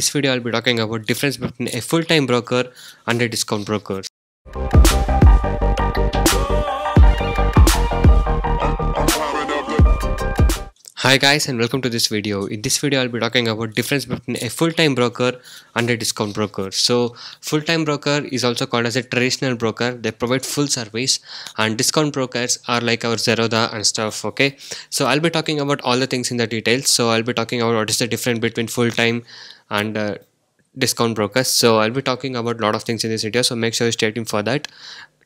This video I'll be talking about difference between a full-time broker and a discount broker. Hi guys and welcome to this video. In this video I'll be talking about difference between a full-time broker and a discount broker. So full-time broker is also called as a traditional broker. They provide full service, and discount brokers are like our Zerodha and stuff. Okay, so I'll be talking about all the things in the details. So I'll be talking about what is the difference between full-time and discount brokers. So I'll be talking about a lot of things in this video, so make sure you stay tuned for that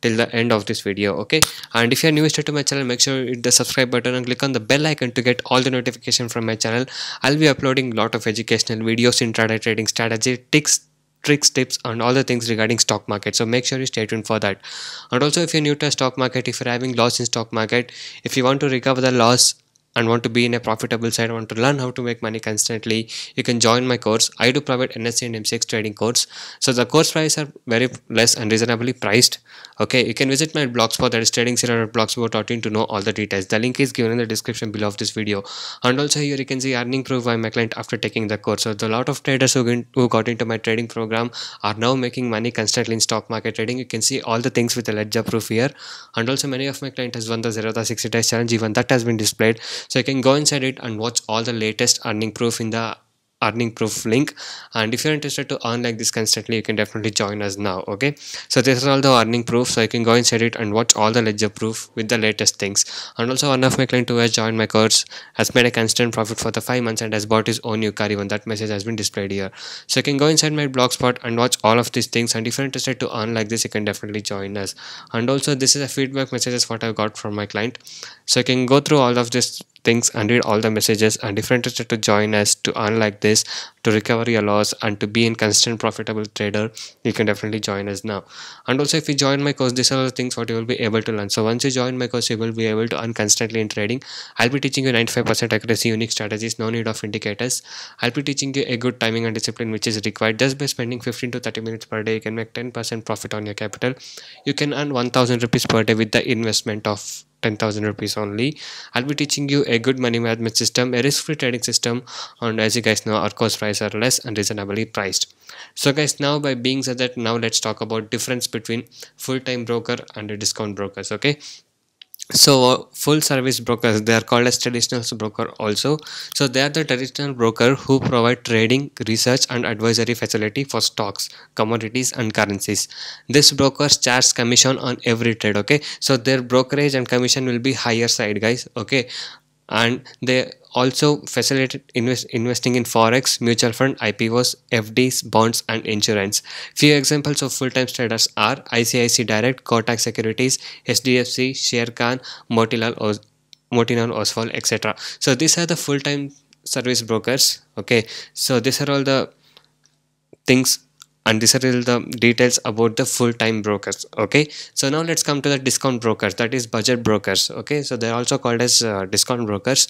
till the end of this video. Okay, and if you're new to my channel, make sure you hit the subscribe button and click on the bell icon to get all the notification from my channel. I'll be uploading a lot of educational videos, intraday trading strategy, tricks, tips, and all the things regarding stock market. So make sure you stay tuned for that. And also, if you're new to stock market, if you're having loss in stock market, if you want to recover the loss and want to be in a profitable side, want to learn how to make money constantly, you can join my course. I do provide NSE and MCX trading course. So the course price are very less and reasonably priced. Okay, you can visit my blogspot, that is tradingshero.blogspot.in, to know all the details. The link is given in the description below of this video. And also here you can see earning proof by my client after taking the course. So the lot of traders who got into my trading program are now making money constantly in stock market trading. You can see all the things with the ledger proof here. And also many of my clients has won the Zerodha 60 days challenge, even that has been displayed. So you can go inside it and watch all the latest earning proof in the earning proof link. And if you're interested to earn like this constantly, you can definitely join us now. Okay, so this is all the earning proof, so you can go inside it and watch all the ledger proof with the latest things. And also one of my client who has joined my course has made a constant profit for the 5 months and has bought his own new car. Even that message has been displayed here. So you can go inside my blogspot and watch all of these things, and if you're interested to earn like this, you can definitely join us. And also this is a feedback messages what I got from my client, so you can go through all of this things and read all the messages. And if you're interested to join us to earn like this, to recover your loss and to be in constant profitable trader, you can definitely join us now. And also if you join my course, these are the things what you will be able to learn. So once you join my course, you will be able to earn constantly in trading. I'll be teaching you 95% accuracy, unique strategies, no need of indicators. I'll be teaching you a good timing and discipline which is required. Just by spending 15 to 30 minutes per day, you can make 10% profit on your capital. You can earn 1000 rupees per day with the investment of 10,000 rupees only. I'll be teaching you a good money management system, a risk-free trading system, and as you guys know, our course prices are less and reasonably priced. So guys, now by being said that, now let's talk about difference between full-time broker and a discount brokers. Okay, so full service brokers, they are called as traditional broker also. So they are the traditional broker who provide trading, research and advisory facility for stocks, commodities and currencies. This brokers charge commission on every trade. Okay, so their brokerage and commission will be higher side, guys. Okay, and they also facilitate investing in forex, mutual fund, IPOs, FDs, bonds and insurance. Few examples of full-time traders are ICICI Direct, Kotak Securities, SDFC, Sharekhan, Motilal Oswal, etc. So these are the full-time service brokers. Okay, so these are all the things and these are all the details about the full-time brokers. Okay, so now let's come to the discount brokers, that is budget brokers. Okay, so they're also called as discount brokers.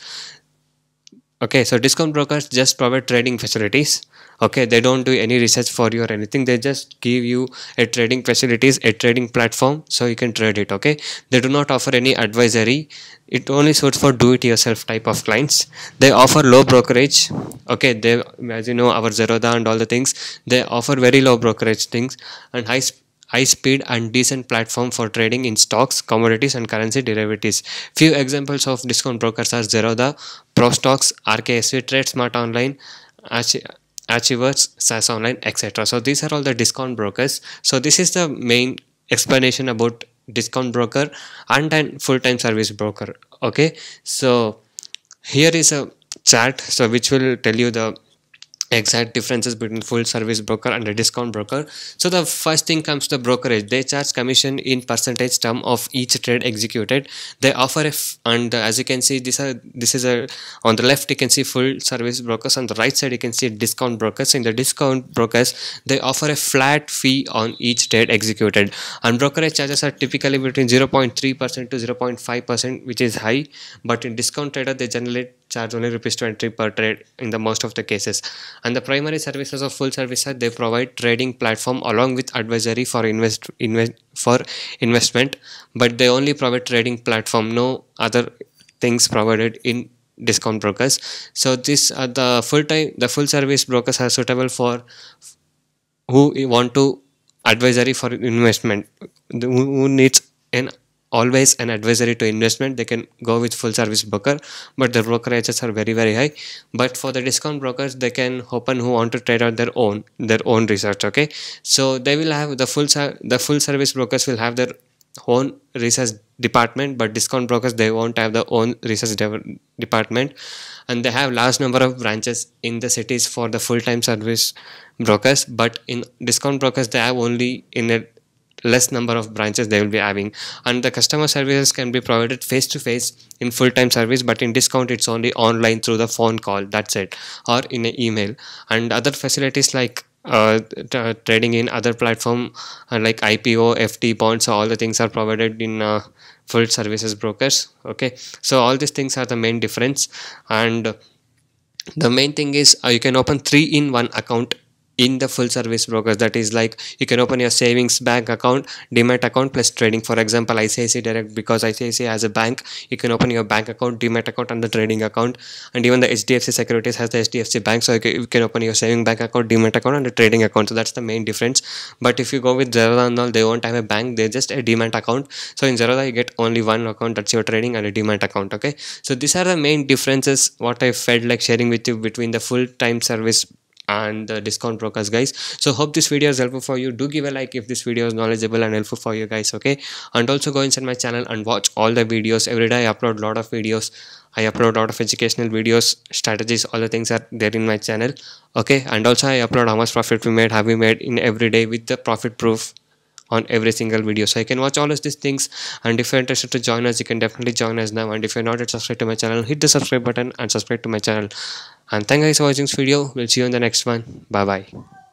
Okay, so discount brokers just provide trading facilities. Okay, they don't do any research for you or anything. They just give you a trading facilities, a trading platform, so you can trade it. Okay, they do not offer any advisory. It only suits for do-it-yourself type of clients. They offer low brokerage. Okay, they, as you know, our Zerodha and all the things, they offer very low brokerage things and high speed and decent platform for trading in stocks, commodities and currency derivatives. Few examples of discount brokers are Zerodha, ProStocks, RKSV, TradeSmart Online, Achievers, SAS Online, etc. So these are all the discount brokers. So this is the main explanation about discount broker and then full-time service broker. Okay, so here is a chart, so which will tell you the exact differences between full service broker and a discount broker. So the first thing comes to brokerage. They charge commission in percentage term of each trade executed. They offer and as you can see, this is a on the left you can see full service brokers, on the right side you can see discount brokers. In the discount brokers, they offer a flat fee on each trade executed, and brokerage charges are typically between 0.3% to 0.5%, which is high, but in discount trader they generally charge only ₹20 per trade in the most of the cases. And the primary services of full service are they provide trading platform along with advisory for investment, but they only provide trading platform, no other things provided in discount brokers. So these are the full service brokers are suitable for who want to advisory for investment, who needs an always an advisory to investment. They can go with full service broker, but the brokerages are very very high. But for the discount brokers, they can open who want to trade out their own research. Okay, so they will have the full service brokers will have their own research department, but discount brokers they won't have their own research department. And they have large number of branches in the cities for the full-time service brokers, but in discount brokers they have only in a less number of branches they will be having. And the customer services can be provided face to face in full-time service, but in discount it's only online through the phone call, that's it, or in an email. And other facilities like trading in other platform like IPO, FT, bonds, so all the things are provided in full services brokers. Okay, so all these things are the main difference. And the main thing is you can open 3-in-1 account in the full service brokers. That is like you can open your savings bank account, demat account plus trading. For example, ICICI Direct, because ICICI has a bank, you can open your bank account, demat account and the trading account. And even the HDFC Securities has the HDFC Bank, so you can open your saving bank account, demat account and the trading account. So that's the main difference. But if you go with Zerodha and all, they won't have a bank, they're just a demat account. So in Zerodha you get only one account, that's your trading, and a demat account. Okay, so these are the main differences what I felt like sharing with you between the full-time service and the discount brokers, guys. So hope this video is helpful for you. Do give a like if this video is knowledgeable and helpful for you guys. Okay, and also go inside my channel and watch all the videos. Every day I upload a lot of videos. I upload a lot of educational videos, strategies, all the things are there in my channel. Okay, and also I upload how much profit we made, have we made in every day with the profit proof on every single video. So you can watch all of these things, and if you're interested to join us, you can definitely join us now. And if you're not yet subscribed to my channel, hit the subscribe button and subscribe to my channel. And thank you guys for watching this video. We'll see you in the next one. Bye bye.